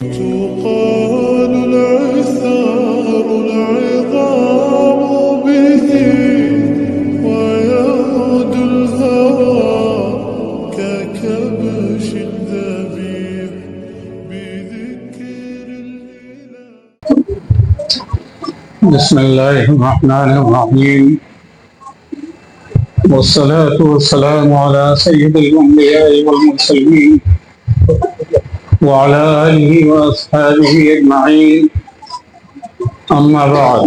تقال العثار العظام به ويعود الهوى ككبش ذبيح بذكر الإله. بسم الله الرحمن الرحيم والصلاة والسلام على سيد الأنبياء والمرسلين وعلى آله وأصحابه أجمعين أما بعد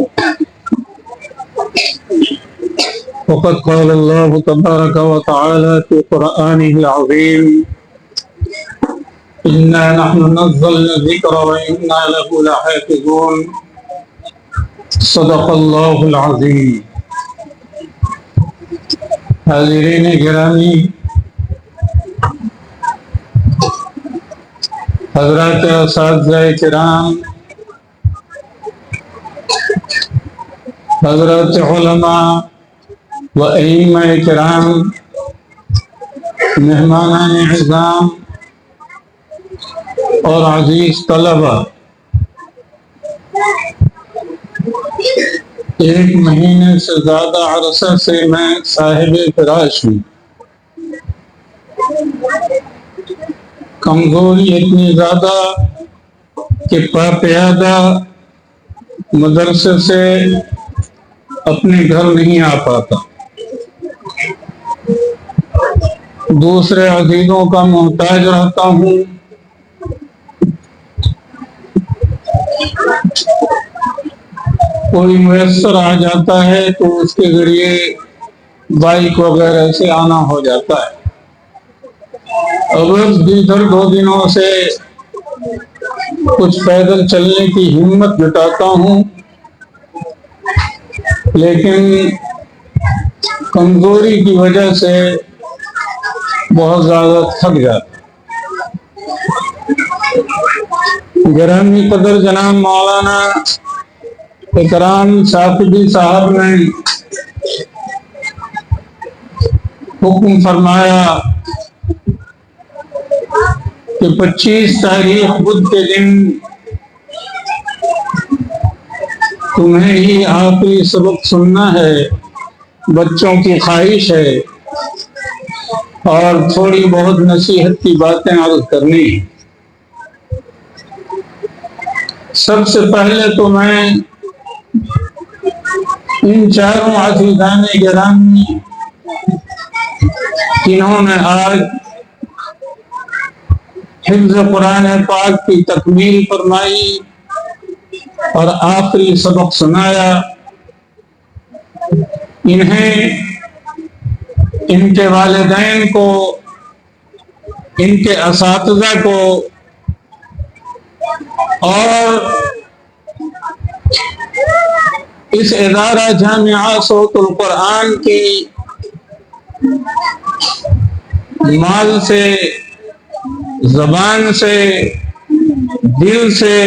وقد قال الله تبارك وتعالى في قرآنه العظيم إنا نحن نزلنا الذكر وإنا له لحافظون صدق اللہ العظیم. حاضرین گرامی، حضرات اساتذہ کرام، حضرات علماء و ائمہ کرام، مہمانان اعظام اور عزیز طلبہ، ایک مہینے سے زیادہ عرصہ سے میں صاحب فراش ہوں. کمزوری اتنی زیادہ کہ پیادہ مدرسے سے اپنے گھر نہیں آ پاتا. دوسرے عزیزوں کا محتاج رہتا ہوں. کوئی میسر آ جاتا ہے تو اس کے ذریعے بائک وغیرہ سے آنا ہو جاتا ہے. اگر دیگر 2 دنوں سے کچھ پیدل چلنے کی ہمت جٹاتا ہوں، لیکن کمزوری کی وجہ سے بہت زیادہ تھک جاتا. گرامی قدر جناب مولانا اکرام شافعی صاحب نے حکم فرمایا کہ 25 تاریخ بدھ کے دن تمہیں ہی آخری سبق سننا ہے. بچوں کی خواہش ہے اور تھوڑی بہت نصیحت کی باتیں عرض کرنی. سب سے پہلے تو میں ان چاروں عزیزان گرامی جنہوں نے آج حفظ قرآن پاک کی تکمیل فرمائی اور آخری سبق سنایا، انہیں، ان کے والدین کو، ان کے اساتذہ کو اور اس ادارہ جامعہ صوت القرآن کی مال سے، زبان سے، دل سے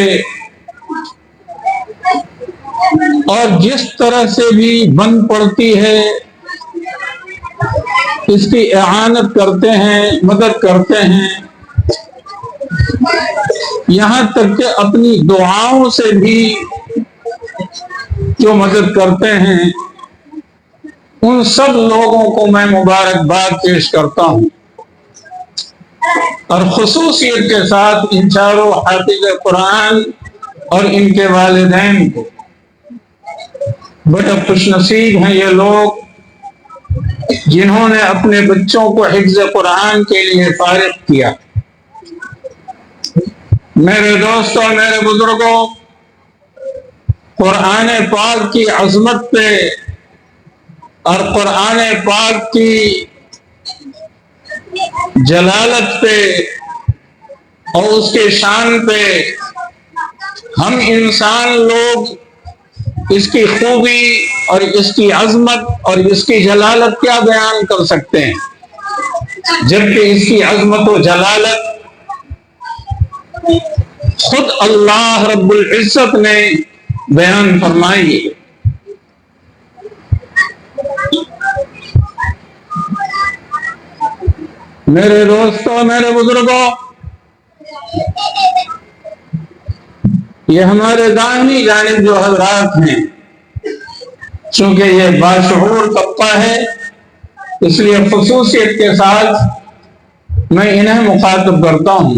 اور جس طرح سے بھی بن پڑتی ہے اس کی اعانت کرتے ہیں، مدد کرتے ہیں. یہاں تک کہ اپنی دعاؤں سے بھی جو مدد کرتے ہیں، ان سب لوگوں کو میں مبارکباد پیش کرتا ہوں. اور خصوصیت کے ساتھ ان چاروں حافظ قرآن اور ان کے والدین کو، بڑے خوش نصیب ہیں یہ لوگ جنہوں نے اپنے بچوں کو حفظ قرآن کے لیے فارغ کیا. میرے دوستوں، میرے بزرگوں، قرآن پاک کی عظمت پہ اور قرآن پاک کی جلالت پہ اور اس کے شان پہ ہم انسان لوگ اس کی خوبی اور اس کی عظمت اور اس کی جلالت کیا بیان کر سکتے ہیں، جبکہ اس کی عظمت و جلالت خود اللہ رب العزت نے بیان فرمائی. میرے دوستوں، میرے بزرگوں، یہ ہمارے دائمی جانب جو حضرات ہیں، چونکہ یہ باشعور طبقہ ہے، اس لیے خصوصیت کے ساتھ میں انہیں مخاطب کرتا ہوں۔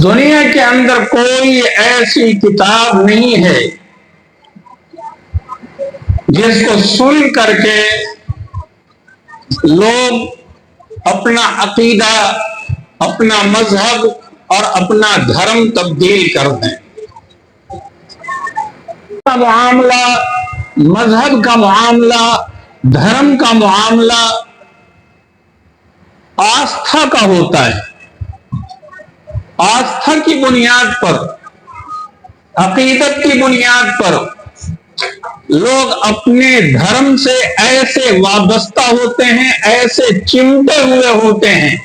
دنیا کے اندر کوئی ایسی کتاب نہیں ہے جس کو سن کر کے لوگ اپنا عقیدہ، اپنا مذہب اور اپنا دھرم تبدیل کر دیں۔ معاملہ، مذہب کا معاملہ، دھرم کا معاملہ آستھا کا ہوتا ہے۔ آستھا کی بنیاد پر، عقیدت کی بنیاد پر لوگ اپنے دھرم سے ایسے وابستہ ہوتے ہیں، ایسے چمٹے ہوئے ہوتے ہیں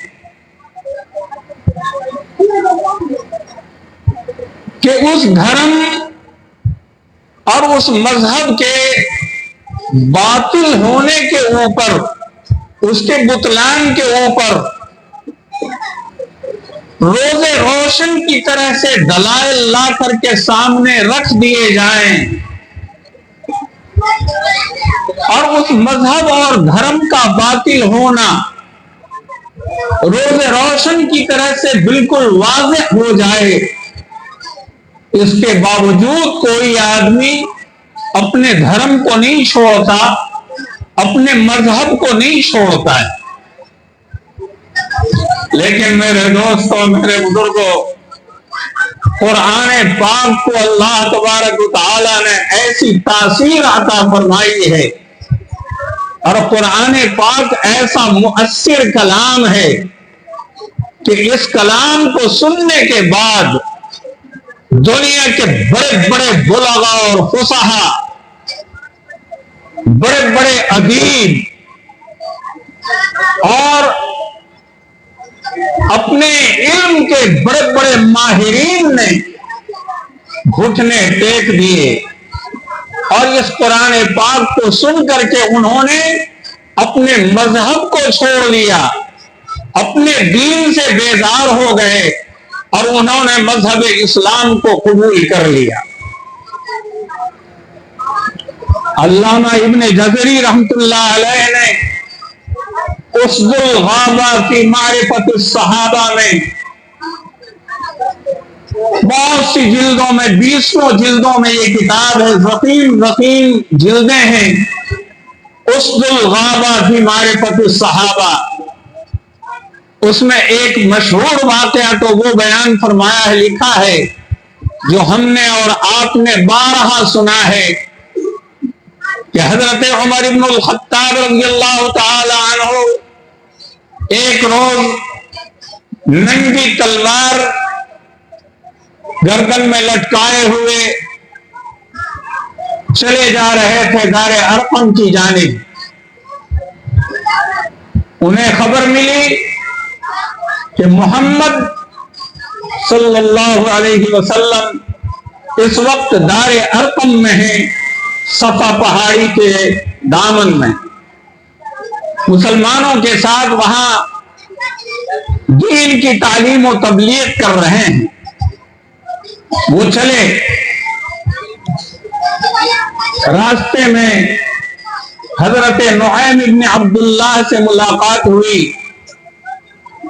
کہ اس دھرم اور اس مذہب کے باطل ہونے کے اوپر، اس کے بطلان کے اوپر روز روشن کی طرح سے دلائل لا کر کے سامنے رکھ دیے جائیں اور اس مذہب اور دھرم کا باطل ہونا روز روشن کی طرح سے بالکل واضح ہو جائے، اس کے باوجود کوئی آدمی اپنے دھرم کو نہیں چھوڑتا، اپنے مذہب کو نہیں چھوڑتا ہے۔ لیکن میرے دوستوں، میرے بزرگوں، قرآن پاک کو اللہ تبارک و تعالی نے ایسی تاثیر عطا فرمائی ہے اور قرآن پاک ایسا مؤثر کلام ہے کہ اس کلام کو سننے کے بعد دنیا کے بڑے بڑے بلغاء اور فصحاء، بڑے بڑے ادیب اور اپنے علم کے بڑے بڑے ماہرین نے گھٹنے ٹیک دیے اور اس قرآن پاک کو سن کر کے انہوں نے اپنے مذہب کو چھوڑ لیا، اپنے دین سے بیزار ہو گئے اور انہوں نے مذہب اسلام کو قبول کر لیا۔ علامہ ابن جزری رحمت اللہ علیہ نے اسد الغابہ فی معرفت الصحابہ میں بہت سی جلدوں میں، 20 جلدوں میں یہ کتاب ہے، ضخیم جلدیں ہیں، اسد الغابہ فی معرفت الصحابہ۔ اس میں ایک مشہور واقعہ تو وہ بیان فرمایا ہے، لکھا ہے، جو ہم نے اور آپ نے بارہا سنا ہے کہ حضرت عمر ابن الخطاب رضی اللہ تعالی عنہ ایک روز ننگی تلوار گردن میں لٹکائے ہوئے چلے جا رہے تھے دار ارقم کی جانب۔ انہیں خبر ملی کہ محمد صلی اللہ علیہ وسلم اس وقت دار ارقم میں ہیں، صفا پہاڑی کے دامن میں، مسلمانوں کے ساتھ وہاں دین کی تعلیم و تبلیغ کر رہے ہیں۔ وہ چلے، راستے میں حضرت نعیم ابن عبداللہ سے ملاقات ہوئی۔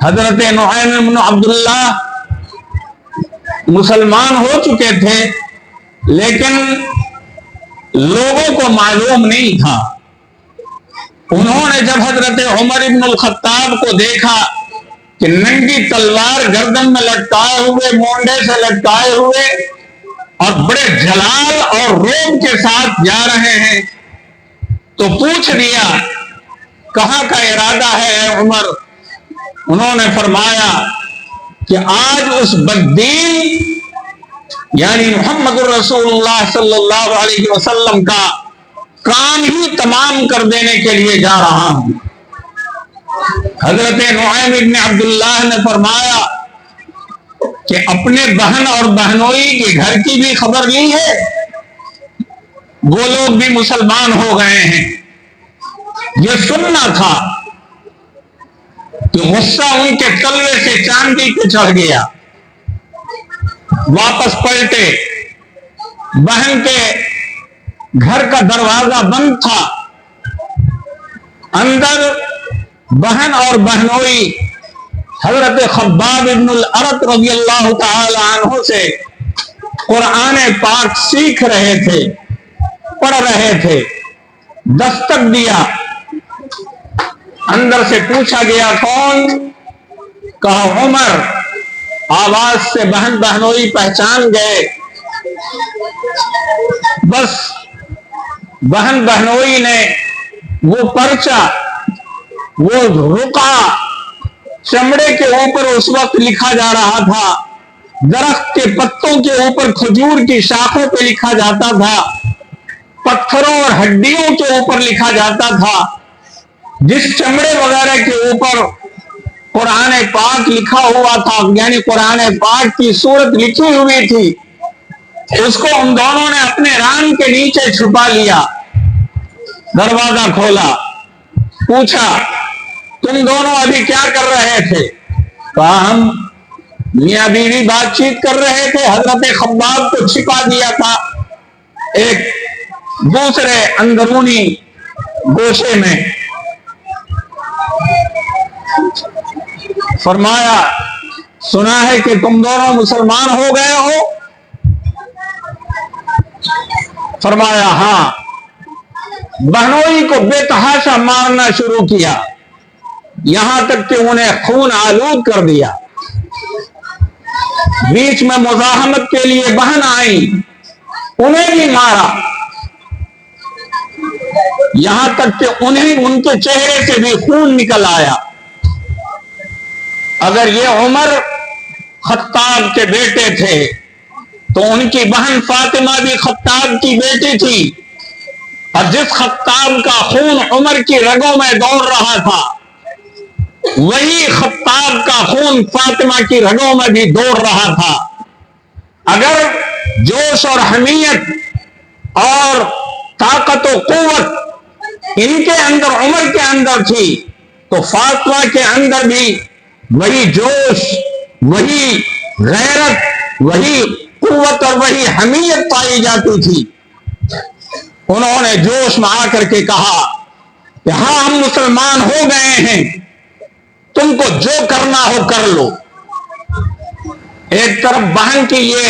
حضرت نعیم ابن عبداللہ مسلمان ہو چکے تھے لیکن لوگوں کو معلوم نہیں تھا۔ انہوں نے جب حضرت عمر ابن الخطاب کو دیکھا کہ ننگی تلوار گردن میں لٹکائے ہوئے، مونڈے سے لٹکائے ہوئے اور بڑے جلال اور روب کے ساتھ جا رہے ہیں، تو پوچھ لیا کہاں کا ارادہ ہے اے عمر؟ انہوں نے فرمایا کہ آج اس بددین یعنی محمد الرسول اللہ صلی اللہ علیہ وسلم کا کام ہی تمام کر دینے کے لیے جا رہا ہوں۔ حضرت نعیم ابن عبداللہ نے فرمایا کہ اپنے بہن اور بہنوئی کے گھر کی بھی خبر لی ہے، وہ لوگ بھی مسلمان ہو گئے ہیں۔ یہ سننا تھا کہ غصہ ان کے تلوے سے چاندی پہ چڑھ گیا۔ واپس پلٹے. بہن کے گھر کا دروازہ بند تھا. اندر بہن اور بہنوئی حضرت خباب ابن الارت رضی اللہ تعالی عنہ سے قرآن پاک سیکھ رہے تھے, پڑھ رہے تھے. دستک دیا, اندر سے پوچھا گیا کون؟ کہا عمر. آواز سے بہن بہنوئی پہچان گئے. بس بہن بہنوئی نے وہ پرچہ, وہ رقعہ چمڑے کے اوپر اس وقت لکھا جا رہا تھا, درخت کے پتوں کے اوپر کھجور کی شاخوں پہ لکھا جاتا تھا, پتھروں اور ہڈیوں کے اوپر لکھا جاتا تھا, جس چمڑے وغیرہ کے اوپر قرآن پاک لکھا ہوا تھا, یعنی قرآن پاک کی صورت لکھی ہوئی تھی, اس کو ان دونوں نے اپنے ران کے نیچے چھپا لیا. دروازہ کھولا, پوچھا تم دونوں ابھی کیا کر رہے تھے؟ کہا ہم میاں بیوی بات چیت کر رہے تھے. حضرت خباب کو چھپا دیا تھا ایک دوسرے اندرونی گوشے میں. فرمایا سنا ہے کہ تم دونوں مسلمان ہو گئے ہو؟ فرمایا ہاں. بہنوئی کو بے تحاشا مارنا شروع کیا, یہاں تک کہ انہیں خون آلود کر دیا. بیچ میں مزاحمت کے لیے بہن آئی, انہیں بھی مارا, یہاں تک کہ انہیں ان کے چہرے سے بھی خون نکل آیا. اگر یہ عمر خطاب کے بیٹے تھے تو ان کی بہن فاطمہ بھی خطاب کی بیٹی تھی, اور جس خطاب کا خون عمر کی رگوں میں دوڑ رہا تھا وہی خطاب کا خون فاطمہ کی رگوں میں بھی دوڑ رہا تھا. اگر جوش اور حمیت اور طاقت و قوت ان کے اندر عمر کے اندر تھی تو فاطمہ کے اندر بھی وہی جوش, وہی غیرت, وہی قوت اور وہی حمیت پائی جاتی تھی. انہوں نے جوش میں آ کر کے کہا کہ ہاں ہم مسلمان ہو گئے ہیں, تم کو جو کرنا ہو کر لو. ایک طرف بہن کی یہ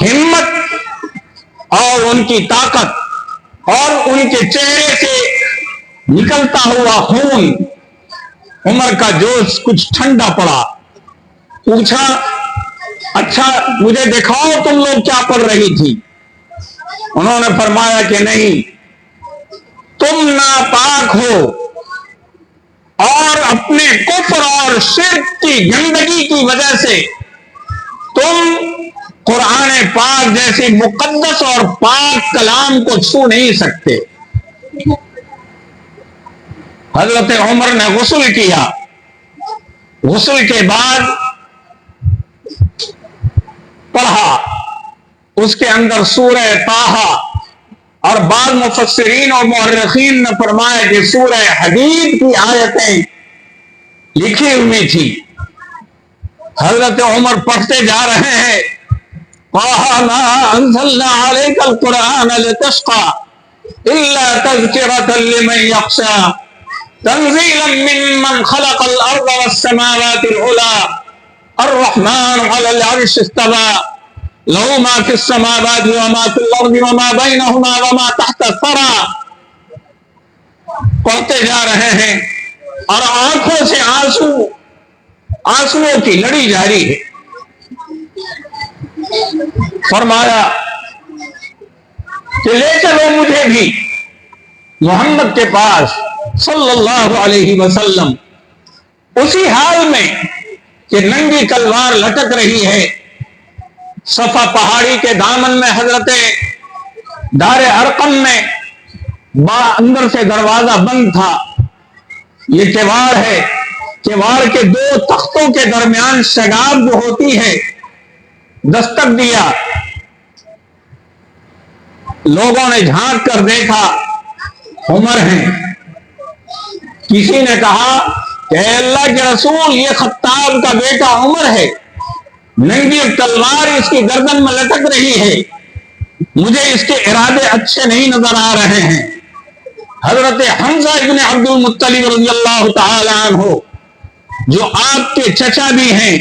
ہمت اور ان کی طاقت اور ان کے چہرے سے نکلتا ہوا خون, عمر کا جوش کچھ ٹھنڈا پڑا. پوچھا اچھا مجھے دکھاؤ تم لوگ کیا پڑھ رہی تھی؟ انہوں نے فرمایا کہ نہیں, تم ناپاک ہو اور اپنے کفر اور شرک کی گندگی کی وجہ سے تم قرآن پاک جیسی مقدس اور پاک کلام کو چھو نہیں سکتے. حضرت عمر نے غسل کیا, غسل کے بعد پڑھا, اس کے اندر سورہ طٰہٰ, اور بعض مفسرین اور مورخین نے فرمایا کہ سورہ حدید کی آیتیں لکھی ہوئی تھی. حضرت عمر پڑھتے جا رہے ہیں, طٰہٰ مَا أَنزَلْنَا عَلَيْكَ الْقُرْآنَ لِتَشْقَىٰ إِلَّا تَذْكِرَةً لِمَن يَخْشَىٰ تَنزِيلًا مِّمَّنْ خَلَقَ الْأَرْضَ وَالسَّمَاوَاتِ الْعُلَىٰ الرَّحْمَٰنُ عَلَى الْعَرْشِ اسْتَوَىٰ لَهُ مَا فِي السَّمَاوَاتِ وَمَا فِي الْأَرْضِ وَمَا بَيْنَهُمَا وَمَا تَحْتَ الثَّرَىٰ. پڑھتے جا رہے ہیں اور آنکھوں سے آنسوؤں کی لڑی جاری ہے. فرمایا کہ لے چلو مجھے بھی محمد کے پاس صلی اللہ علیہ وسلم, اسی حال میں کہ ننگی تلوار لٹک رہی ہے. صفا پہاڑی کے دامن میں حضرت دار ارقم میں اندر سے دروازہ بند تھا. یہ کیوار ہے, کیوار کے دو تختوں کے درمیان شگاف جو ہوتی ہے, دستک دیا. لوگوں نے جھانک کر دیکھا, عمر ہیں. کسی نے کہا کہ اے اللہ کے رسول, یہ خطاب کا بیٹا عمر ہے. ننگی تلوار اس کی گردن میں لٹک رہی ہے، مجھے اس کے ارادے اچھے نہیں نظر آ رہے ہیں۔ حضرت حمزہ ابن عبد المطلب رضی اللہ تعالی عنہ، جو آپ کے چچا بھی ہیں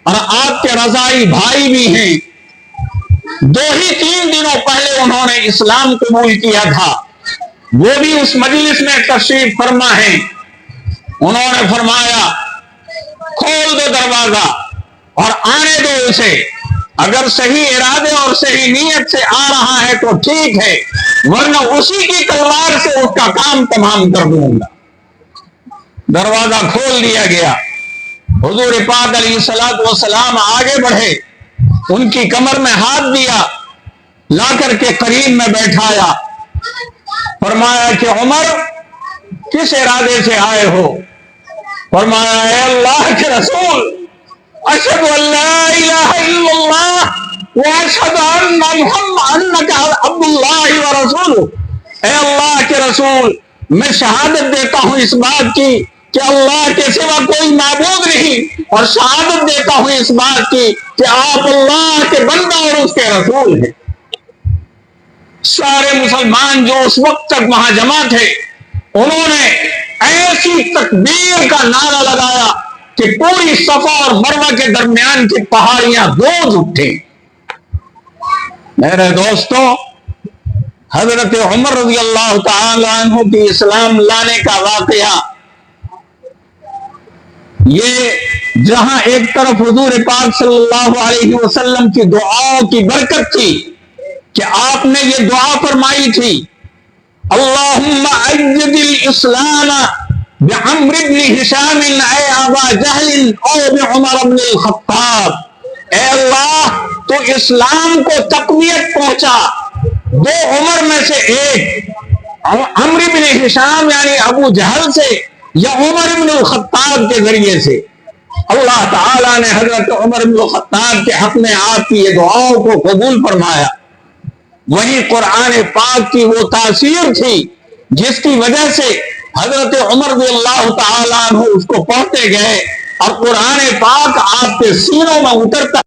اور آپ کے رضائی بھائی بھی ہیں، 2-3 دنوں پہلے انہوں نے اسلام قبول کیا تھا، وہ بھی اس مجلس میں تشریف فرما ہیں۔ انہوں نے فرمایا کھول دو دروازہ اور آنے دو اسے، اگر صحیح ارادے اور صحیح نیت سے آ رہا ہے تو ٹھیک ہے، ورنہ اسی کی تلوار سے اس کا کام تمام کر دوں گا۔ دروازہ کھول دیا گیا۔ حضور پاک علیہ الصلوۃ والسلام آگے بڑھے، ان کی کمر میں ہاتھ دیا، لا کر کے قریب میں بیٹھایا، فرمایا کہ عمر کس ارادے سے آئے ہو؟ فرمایا اے اللہ کے رسول، اشہد ان لا الہ الا اللہ واشہد ان محمد عبد اللہ ورسولہ۔ اے اللہ کے رسول، میں شہادت دیتا ہوں اس بات کی کہ اللہ کے سوا کوئی معبود نہیں، اور شہادت دیتا ہوں اس بات کی کہ آپ اللہ کے بندہ اور اس کے رسول ہیں۔ سارے مسلمان جو اس وقت تک وہاں جمع تھے، انہوں نے ایسی تکبیر کا نعرہ لگایا کہ پوری صفا اور مروہ کے درمیان کی پہاڑیاں گونج اٹھیں۔ میرے دوستوں، حضرت عمر رضی اللہ تعالی عنہ کی اسلام لانے کا واقعہ، یہ جہاں ایک طرف حضور پاک صلی اللہ علیہ وسلم کی دعاؤں کی برکت تھی کہ آپ نے یہ دعا فرمائی تھی، اللہم اجد الاسلام بعمر بن ہشام اے ابا جہل او بعمر بن الخطاب۔ اے اللہ تو اسلام کو تقویت پہنچا 2 عمر میں سے ایک، عمر بن ہشام یعنی ابو جہل سے یا عمر بن الخطاب کے ذریعے سے۔ اللہ تعالیٰ نے حضرت عمر بن الخطاب کے حق میں آپ کی یہ دعاؤں کو قبول فرمایا۔ وہی قرآن پاک کی وہ تاثیر تھی جس کی وجہ سے حضرت عمر رضی اللہ تعالیٰ عنہ اس کو پڑھتے گئے اور قرآن پاک آپ کے سینوں میں اترتا